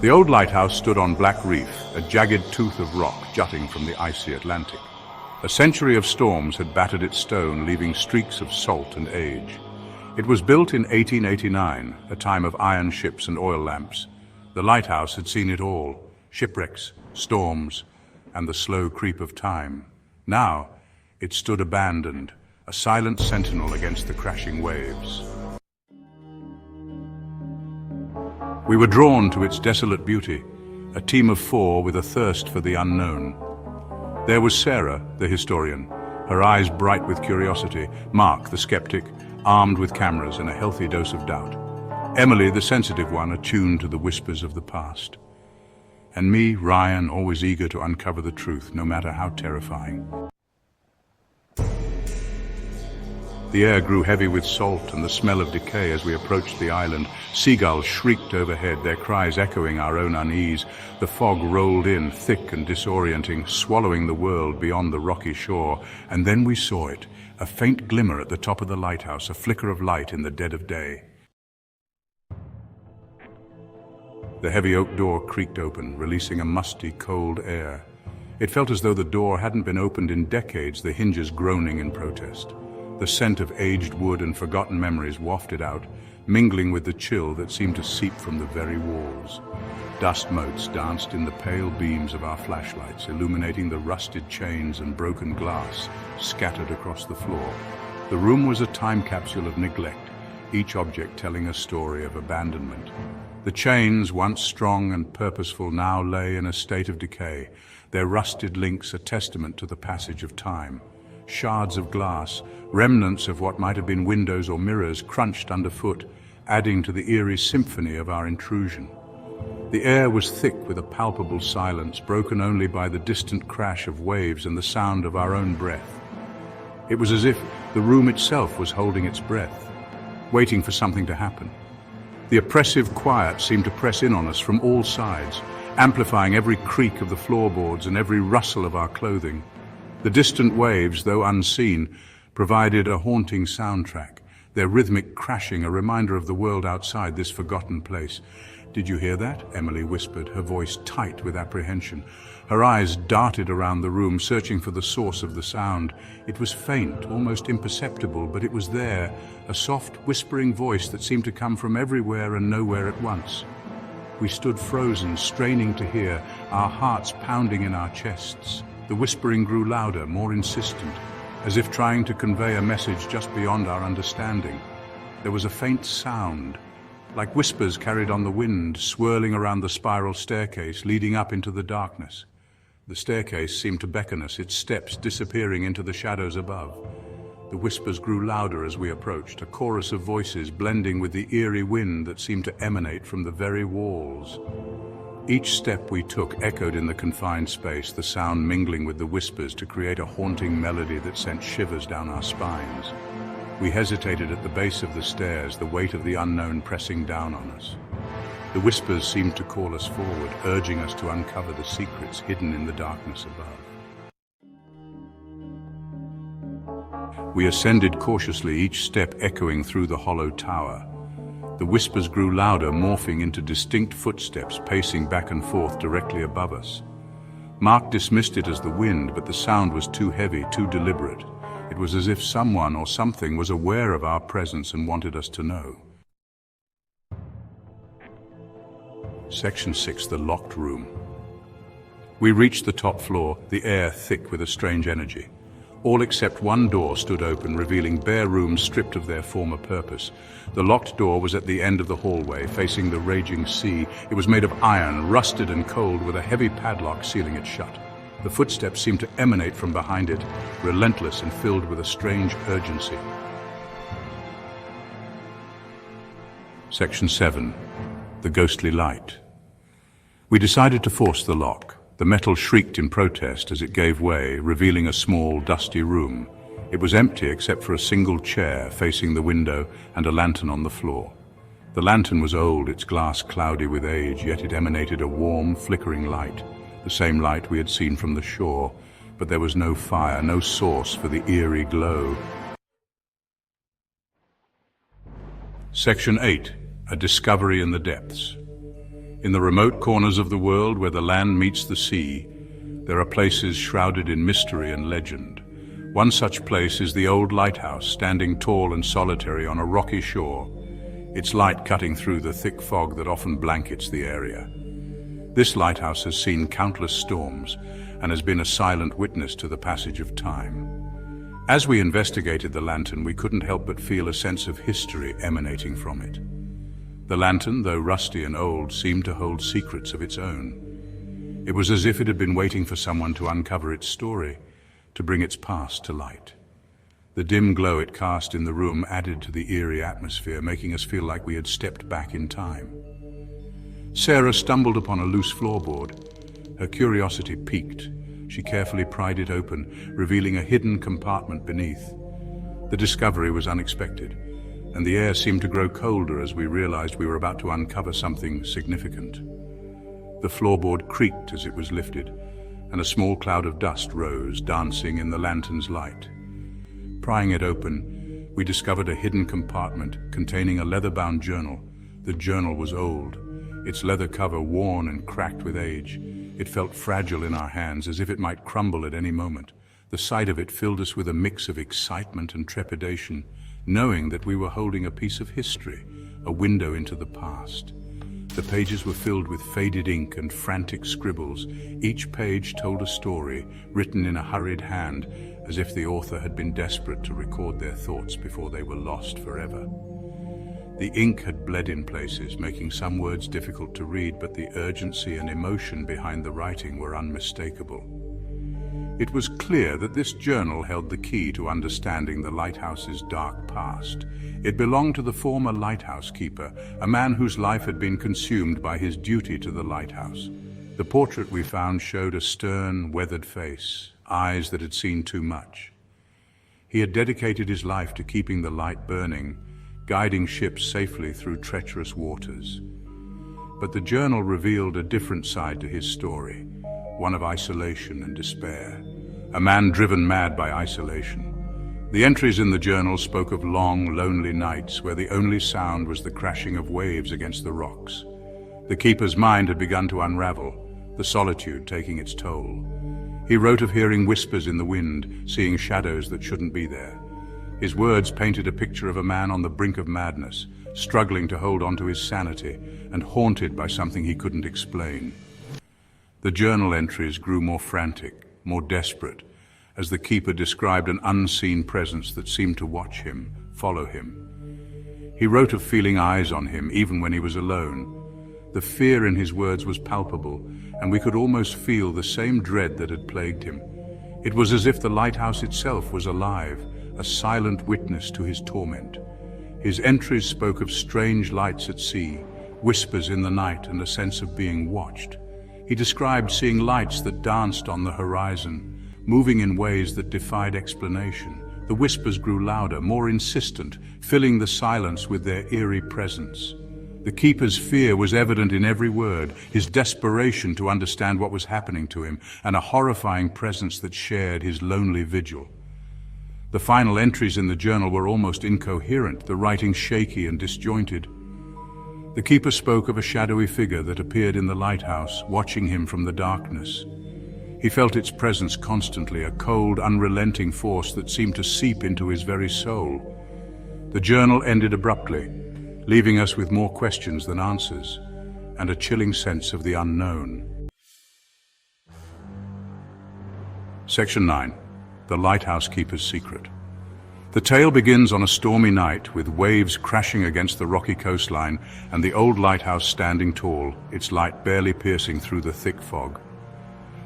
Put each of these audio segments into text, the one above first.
The old lighthouse stood on Black Reef, a jagged tooth of rock jutting from the icy Atlantic. A century of storms had battered its stone, leaving streaks of salt and age. It was built in 1889, a time of iron ships and oil lamps. The lighthouse had seen it all: shipwrecks, storms, and the slow creep of time. Now, it stood abandoned, a silent sentinel against the crashing waves. We were drawn to its desolate beauty, a team of four with a thirst for the unknown. There was Sarah, the historian, her eyes bright with curiosity; Mark, the skeptic, armed with cameras and a healthy dose of doubt; Emily, the sensitive one, attuned to the whispers of the past; and me, Ryan, always eager to uncover the truth, no matter how terrifying. The air grew heavy with salt and the smell of decay as we approached the island. Seagulls shrieked overhead, their cries echoing our own unease. The fog rolled in, thick and disorienting, swallowing the world beyond the rocky shore. And then we saw it, a faint glimmer at the top of the lighthouse, a flicker of light in the dead of day. The heavy oak door creaked open, releasing a musty, cold air. It felt as though the door hadn't been opened in decades, the hinges groaning in protest. The scent of aged wood and forgotten memories wafted out, mingling with the chill that seemed to seep from the very walls. Dust motes danced in the pale beams of our flashlights, illuminating the rusted chains and broken glass scattered across the floor. The room was a time capsule of neglect, each object telling a story of abandonment. The chains, once strong and purposeful, now lay in a state of decay, their rusted links a testament to the passage of time. Shards of glass, remnants of what might have been windows or mirrors, crunched underfoot, adding to the eerie symphony of our intrusion. The air was thick with a palpable silence, broken only by the distant crash of waves and the sound of our own breath. It was as if the room itself was holding its breath, waiting for something to happen. The oppressive quiet seemed to press in on us from all sides, amplifying every creak of the floorboards and every rustle of our clothing. The distant waves, though unseen, provided a haunting soundtrack, their rhythmic crashing a reminder of the world outside this forgotten place. "Did you hear that?" Emily whispered, her voice tight with apprehension. Her eyes darted around the room, searching for the source of the sound. It was faint, almost imperceptible, but it was there, a soft, whispering voice that seemed to come from everywhere and nowhere at once. We stood frozen, straining to hear, our hearts pounding in our chests. The whispering grew louder, more insistent, as if trying to convey a message just beyond our understanding. There was a faint sound, like whispers carried on the wind, swirling around the spiral staircase leading up into the darkness. The staircase seemed to beckon us, its steps disappearing into the shadows above. The whispers grew louder as we approached, a chorus of voices blending with the eerie wind that seemed to emanate from the very walls. Each step we took echoed in the confined space, the sound mingling with the whispers to create a haunting melody that sent shivers down our spines. We hesitated at the base of the stairs, the weight of the unknown pressing down on us. The whispers seemed to call us forward, urging us to uncover the secrets hidden in the darkness above. We ascended cautiously, each step echoing through the hollow tower. The whispers grew louder, morphing into distinct footsteps, pacing back and forth directly above us. Mark dismissed it as the wind, but the sound was too heavy, too deliberate. It was as if someone or something was aware of our presence and wanted us to know. Section 6, the locked room. We reached the top floor, the air thick with a strange energy. All except one door stood open, revealing bare rooms stripped of their former purpose. The locked door was at the end of the hallway, facing the raging sea. It was made of iron, rusted and cold, with a heavy padlock sealing it shut. The footsteps seemed to emanate from behind it, relentless and filled with a strange urgency. Section 7. The ghostly light. We decided to force the lock. The metal shrieked in protest as it gave way, revealing a small, dusty room. It was empty except for a single chair facing the window and a lantern on the floor. The lantern was old, its glass cloudy with age, yet it emanated a warm, flickering light, the same light we had seen from the shore, but there was no fire, no source for the eerie glow. Section 8. A discovery in the depths. In the remote corners of the world where the land meets the sea, there are places shrouded in mystery and legend. One such place is the old lighthouse, standing tall and solitary on a rocky shore, its light cutting through the thick fog that often blankets the area. This lighthouse has seen countless storms and has been a silent witness to the passage of time. As we investigated the lantern, we couldn't help but feel a sense of history emanating from it. The lantern, though rusty and old, seemed to hold secrets of its own. It was as if it had been waiting for someone to uncover its story, to bring its past to light. The dim glow it cast in the room added to the eerie atmosphere, making us feel like we had stepped back in time. Sarah stumbled upon a loose floorboard. Her curiosity piqued. She carefully pried it open, revealing a hidden compartment beneath. The discovery was unexpected, and the air seemed to grow colder as we realized we were about to uncover something significant. The floorboard creaked as it was lifted, and a small cloud of dust rose, dancing in the lantern's light. Prying it open, we discovered a hidden compartment containing a leather-bound journal. The journal was old, its leather cover worn and cracked with age. It felt fragile in our hands, as if it might crumble at any moment. The sight of it filled us with a mix of excitement and trepidation, knowing that we were holding a piece of history, a window into the past. The pages were filled with faded ink and frantic scribbles. Each page told a story, written in a hurried hand, as if the author had been desperate to record their thoughts before they were lost forever. The ink had bled in places, making some words difficult to read, but the urgency and emotion behind the writing were unmistakable. It was clear that this journal held the key to understanding the lighthouse's dark past. It belonged to the former lighthouse keeper, a man whose life had been consumed by his duty to the lighthouse. The portrait we found showed a stern, weathered face, eyes that had seen too much. He had dedicated his life to keeping the light burning, guiding ships safely through treacherous waters. But the journal revealed a different side to his story, one of isolation and despair, a man driven mad by isolation. The entries in the journal spoke of long, lonely nights where the only sound was the crashing of waves against the rocks. The keeper's mind had begun to unravel, the solitude taking its toll. He wrote of hearing whispers in the wind, seeing shadows that shouldn't be there. His words painted a picture of a man on the brink of madness, struggling to hold on to his sanity and haunted by something he couldn't explain. The journal entries grew more frantic, more desperate, as the keeper described an unseen presence that seemed to watch him, follow him. He wrote of feeling eyes on him even when he was alone. The fear in his words was palpable, and we could almost feel the same dread that had plagued him. It was as if the lighthouse itself was alive, a silent witness to his torment. His entries spoke of strange lights at sea, whispers in the night, and a sense of being watched. He described seeing lights that danced on the horizon, moving in ways that defied explanation. The whispers grew louder, more insistent, filling the silence with their eerie presence. The keeper's fear was evident in every word, his desperation to understand what was happening to him, and a horrifying presence that shared his lonely vigil. The final entries in the journal were almost incoherent, the writing shaky and disjointed. The keeper spoke of a shadowy figure that appeared in the lighthouse, watching him from the darkness. He felt its presence constantly, a cold, unrelenting force that seemed to seep into his very soul. The journal ended abruptly, leaving us with more questions than answers, and a chilling sense of the unknown. Section 9. The Lighthouse Keeper's Secret. The tale begins on a stormy night with waves crashing against the rocky coastline and the old lighthouse standing tall, its light barely piercing through the thick fog.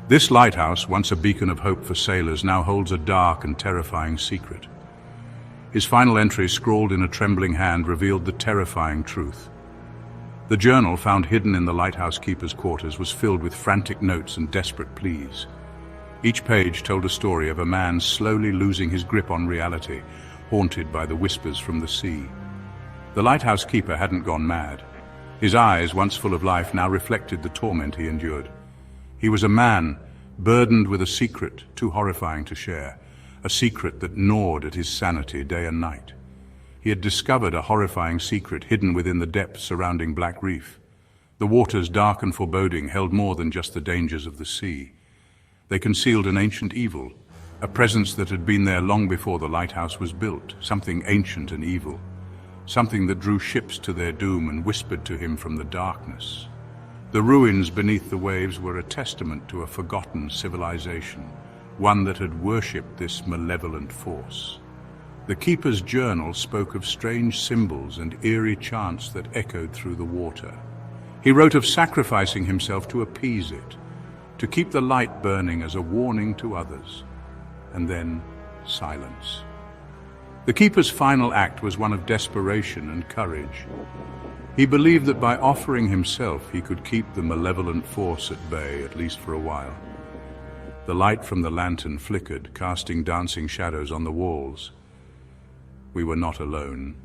This lighthouse, once a beacon of hope for sailors, now holds a dark and terrifying secret. His final entry, scrawled in a trembling hand, revealed the terrifying truth. The journal, found hidden in the lighthouse keeper's quarters, was filled with frantic notes and desperate pleas. Each page told a story of a man slowly losing his grip on reality, haunted by the whispers from the sea. The lighthouse keeper hadn't gone mad. His eyes, once full of life, now reflected the torment he endured. He was a man burdened with a secret too horrifying to share, a secret that gnawed at his sanity day and night. He had discovered a horrifying secret hidden within the depths surrounding Black Reef. The waters, dark and foreboding, held more than just the dangers of the sea. They concealed an ancient evil, a presence that had been there long before the lighthouse was built, something ancient and evil, something that drew ships to their doom and whispered to him from the darkness. The ruins beneath the waves were a testament to a forgotten civilization, one that had worshipped this malevolent force. The keeper's journal spoke of strange symbols and eerie chants that echoed through the water. He wrote of sacrificing himself to appease it, to keep the light burning as a warning to others. And then silence. The keeper's final act was one of desperation and courage. He believed that by offering himself he could keep the malevolent force at bay, at least for a while. The light from the lantern flickered, casting dancing shadows on the walls. We were not alone.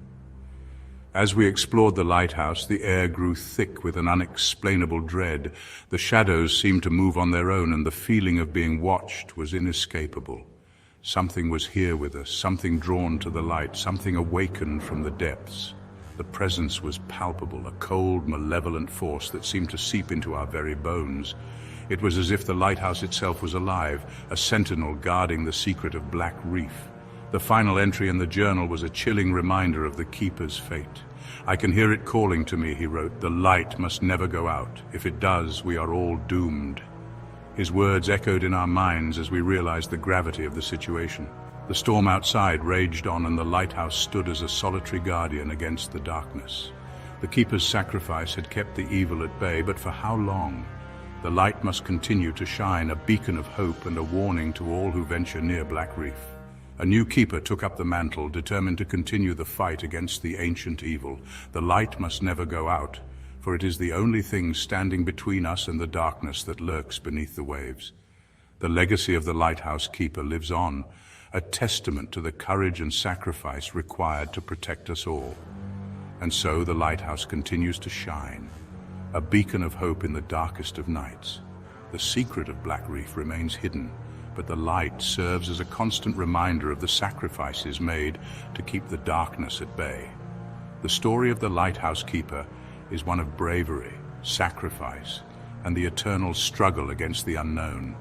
As we explored the lighthouse, the air grew thick with an unexplainable dread. The shadows seemed to move on their own, and the feeling of being watched was inescapable. Something was here with us, something drawn to the light, something awakened from the depths. The presence was palpable, a cold, malevolent force that seemed to seep into our very bones. It was as if the lighthouse itself was alive, a sentinel guarding the secret of Black Reef. The final entry in the journal was a chilling reminder of the keeper's fate. "I can hear it calling to me," he wrote. "The light must never go out. If it does, we are all doomed." His words echoed in our minds as we realized the gravity of the situation. The storm outside raged on, and the lighthouse stood as a solitary guardian against the darkness. The keeper's sacrifice had kept the evil at bay, but for how long? The light must continue to shine, a beacon of hope and a warning to all who venture near Black Reef. A new keeper took up the mantle, determined to continue the fight against the ancient evil. The light must never go out, for it is the only thing standing between us and the darkness that lurks beneath the waves. The legacy of the lighthouse keeper lives on, a testament to the courage and sacrifice required to protect us all. And so the lighthouse continues to shine, a beacon of hope in the darkest of nights. The secret of Black Reef remains hidden, but the light serves as a constant reminder of the sacrifices made to keep the darkness at bay. The story of the lighthouse keeper is one of bravery, sacrifice, and the eternal struggle against the unknown.